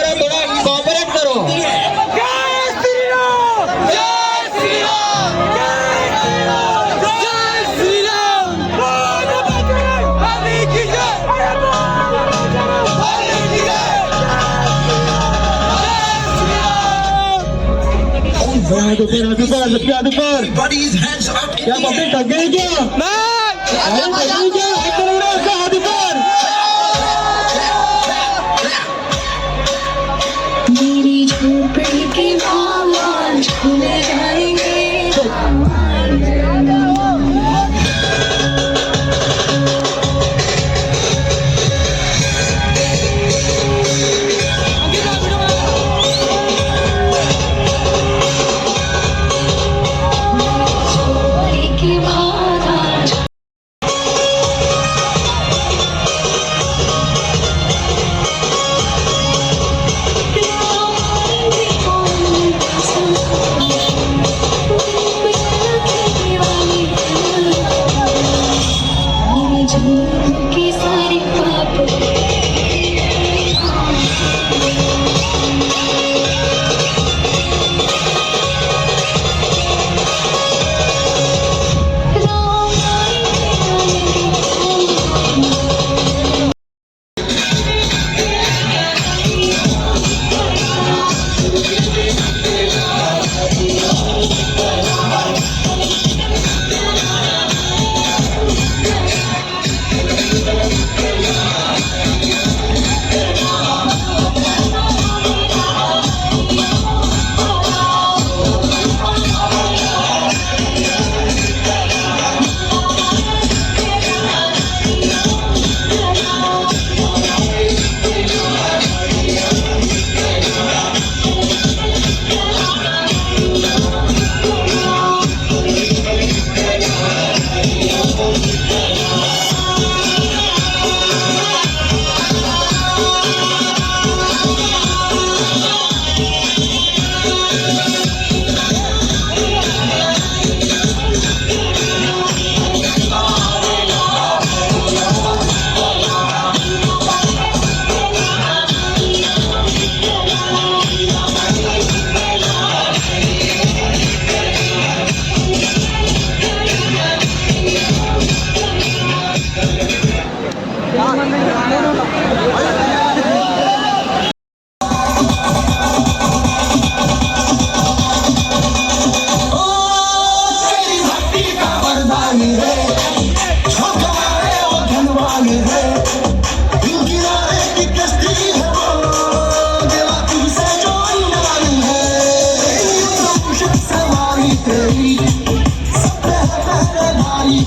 करो, थोड़ा कोऑपरेट करो। जय श्री राम, जय श्री राम, जय श्री राम, जय श्री राम। बोल बजरंग बली की जय, बोल बजरंग बली की जय, जय Shri Ram. Everybody's hands up. क्या पब्लिक थक गई क्या? अरे थक गई क्या? एक बार उड़ा उसका हाथ ऊपर। मेरी झोपड़ी के बाल झूले जाएंगे। झोपड़ी के बाल की सारी बातें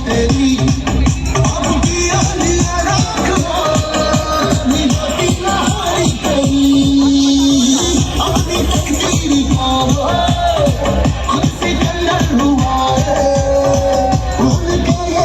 तेरी